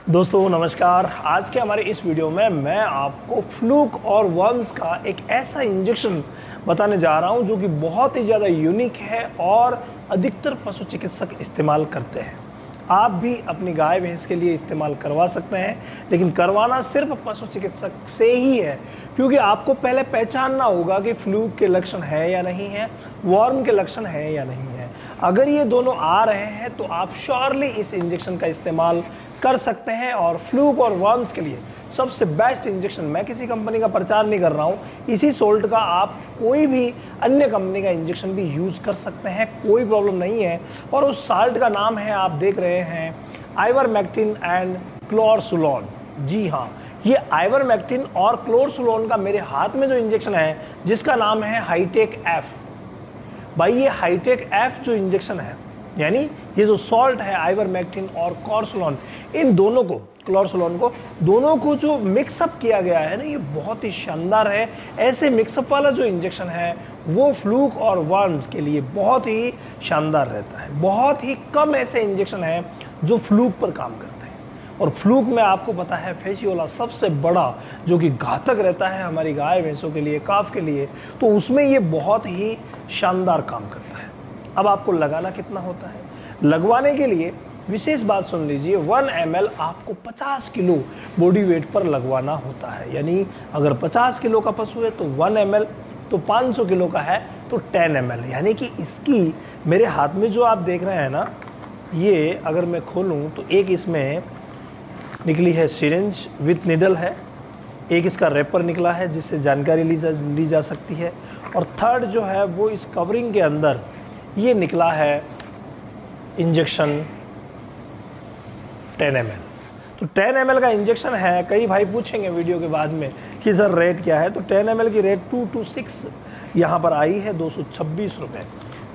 दोस्तों नमस्कार। आज के हमारे इस वीडियो में मैं आपको फ्लूक और वर्म्स का एक ऐसा इंजेक्शन बताने जा रहा हूं जो कि बहुत ही ज़्यादा यूनिक है और अधिकतर पशु चिकित्सक इस्तेमाल करते हैं। आप भी अपनी गाय भैंस के लिए इस्तेमाल करवा सकते हैं, लेकिन करवाना सिर्फ पशु चिकित्सक से ही है, क्योंकि आपको पहले पहचानना होगा कि फ्लूक के लक्षण है या नहीं है, वर्म के लक्षण है या नहीं है। अगर ये दोनों आ रहे हैं तो आप श्योरली इस इंजेक्शन का इस्तेमाल कर सकते हैं। और फ्लूक और वर्म्स के लिए सबसे बेस्ट इंजेक्शन, मैं किसी कंपनी का प्रचार नहीं कर रहा हूँ, इसी सोल्ट का आप कोई भी अन्य कंपनी का इंजेक्शन भी यूज कर सकते हैं, कोई प्रॉब्लम नहीं है। और उस साल्ट का नाम है, आप देख रहे हैं, आइवरमेक्टिन एंड क्लोरसुलोन। जी हाँ, ये आइवरमेक्टिन और क्लोरसुलोन का मेरे हाथ में जो इंजेक्शन है जिसका नाम है हाईटेक एफ। भाई ये हाईटेक एफ जो इंजेक्शन है, यानी ये जो सॉल्ट है आइवरमेक्टिन और क्लोरसुलोन, इन दोनों को, क्लोरसुलोन को, दोनों को जो मिक्सअप किया गया है ना, ये बहुत ही शानदार है। ऐसे मिक्सअप वाला जो इंजेक्शन है वो फ्लूक और वर्म्स के लिए बहुत ही शानदार रहता है। बहुत ही कम ऐसे इंजेक्शन हैं जो फ्लूक पर काम करते हैं। और फ्लूक में आपको पता है फेसियोला सबसे बड़ा जो कि घातक रहता है हमारी गाय भैंसों के लिए, काफ के लिए, तो उसमें ये बहुत ही शानदार काम करता है। अब आपको लगाना कितना होता है? लगवाने के लिए विशेष बात सुन लीजिए, 1 ml आपको 50 किलो बॉडी वेट पर लगवाना होता है। यानी अगर 50 किलो का पशु है तो 1 ml, तो 500 किलो का है तो 10 ml। यानी कि इसकी मेरे हाथ में जो आप देख रहे हैं ना, ये अगर मैं खोलूं तो एक इसमें निकली है सिरिंज विथ निडल है, एक इसका रेपर निकला है जिससे जानकारी ली जा सकती है, और थर्ड जो है वो इस कवरिंग के अंदर ये निकला है इंजेक्शन 10 ml। तो 10 ml का इंजेक्शन है। कई भाई पूछेंगे वीडियो के बाद में कि सर रेट क्या है, तो 10 ml की रेट 226 यहाँ पर आई है, 226 रुपये।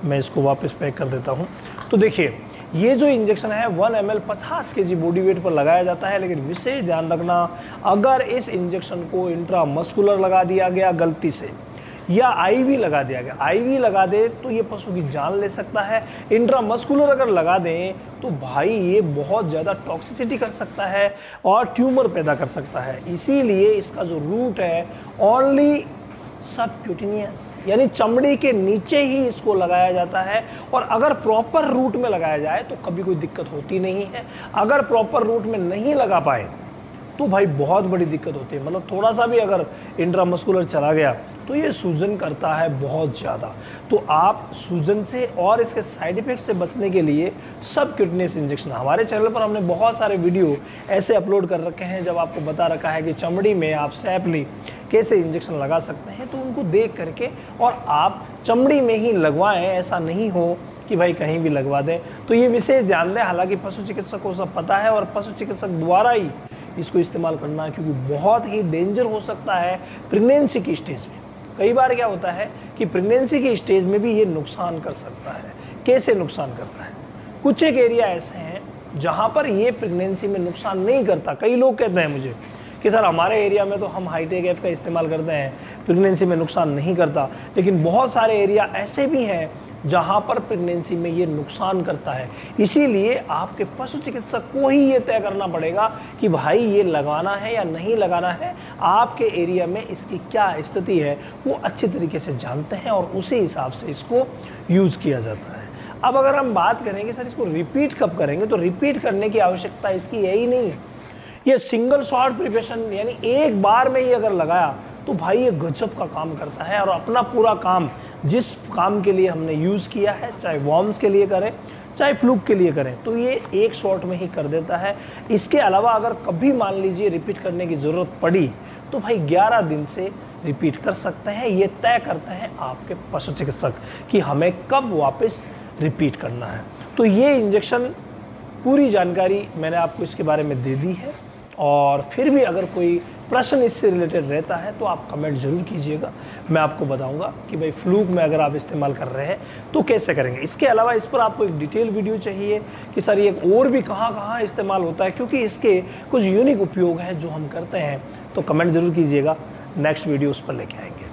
मैं इसको वापस पैक कर देता हूँ। तो देखिए, ये जो इंजेक्शन है 1 ml 50 kg बॉडी वेट पर लगाया जाता है, लेकिन विशेष ध्यान रखना, अगर इस इंजेक्शन को इंट्रामस्कुलर लगा दिया गया गलती से, या आईवी लगा दिया गया, आईवी लगा दे तो ये पशु की जान ले सकता है। इंट्रामस्कुलर अगर लगा दें तो भाई ये बहुत ज़्यादा टॉक्सिसिटी कर सकता है और ट्यूमर पैदा कर सकता है। इसीलिए इसका जो रूट है ओनली सबक्यूटेनियस, यानी चमड़ी के नीचे ही इसको लगाया जाता है। और अगर प्रॉपर रूट में लगाया जाए तो कभी कोई दिक्कत होती नहीं है। अगर प्रॉपर रूट में नहीं लगा पाए तो भाई बहुत बड़ी दिक्कत होती है। मतलब थोड़ा सा भी अगर इंट्रामस्कुलर चला गया तो ये सूजन करता है बहुत ज़्यादा। तो आप सूजन से और इसके साइड इफेक्ट से बचने के लिए सबक्यूटेनियस इंजेक्शन, हमारे चैनल पर हमने बहुत सारे वीडियो ऐसे अपलोड कर रखे हैं जब आपको बता रखा है कि चमड़ी में आप सेफली कैसे इंजेक्शन लगा सकते हैं, तो उनको देख करके और आप चमड़ी में ही लगवाएं, ऐसा नहीं हो कि भाई कहीं भी लगवा दें। तो ये विशेष ध्यान दें। हालांकि पशु चिकित्सक को सब पता है और पशु चिकित्सक द्वारा ही इसको इस्तेमाल करना है, क्योंकि बहुत ही डेंजर हो सकता है प्रेगनेंसी की स्टेज में। कई बार क्या होता है कि प्रेगनेंसी की स्टेज में भी ये नुकसान कर सकता है। कैसे नुकसान करता है? कुछ एक एरिया ऐसे हैं जहाँ पर ये प्रेगनेंसी में नुकसान नहीं करता। कई लोग कहते हैं मुझे कि सर हमारे एरिया में तो हम हाईटेक एफ का इस्तेमाल करते हैं, प्रेगनेंसी में नुकसान नहीं करता। लेकिन बहुत सारे एरिया ऐसे भी हैं जहाँ पर प्रेगनेंसी में ये नुकसान करता है। इसीलिए आपके पशु चिकित्सक को ही ये तय करना पड़ेगा कि भाई ये लगाना है या नहीं लगाना है। आपके एरिया में इसकी क्या स्थिति है वो अच्छी तरीके से जानते हैं और उसी हिसाब से इसको यूज़ किया जाता है। अब अगर हम बात करेंगे सर इसको रिपीट कब करेंगे, तो रिपीट करने की आवश्यकता इसकी यही नहीं है। ये सिंगल शॉट प्रिपरेशन, यानी एक बार में ही अगर लगाया तो भाई ये गजब का काम करता है और अपना पूरा काम, जिस काम के लिए हमने यूज़ किया है, चाहे वर्म्स के लिए करें चाहे फ्लूक के लिए करें, तो ये एक शॉट में ही कर देता है। इसके अलावा अगर कभी मान लीजिए रिपीट करने की ज़रूरत पड़ी तो भाई 11 दिन से रिपीट कर सकते हैं। ये तय करते हैं आपके पशु चिकित्सक कि हमें कब वापस रिपीट करना है। तो ये इंजेक्शन, पूरी जानकारी मैंने आपको इसके बारे में दे दी है। और फिर भी अगर कोई प्रश्न इससे रिलेटेड रहता है तो आप कमेंट जरूर कीजिएगा, मैं आपको बताऊंगा कि भाई फ्लूक में अगर आप इस्तेमाल कर रहे हैं तो कैसे करेंगे। इसके अलावा इस पर आपको एक डिटेल वीडियो चाहिए कि सर ये और भी कहाँ कहाँ इस्तेमाल होता है, क्योंकि इसके कुछ यूनिक उपयोग हैं जो हम करते हैं, तो कमेंट जरूर कीजिएगा। नेक्स्ट वीडियो उस पर लेके आएंगे।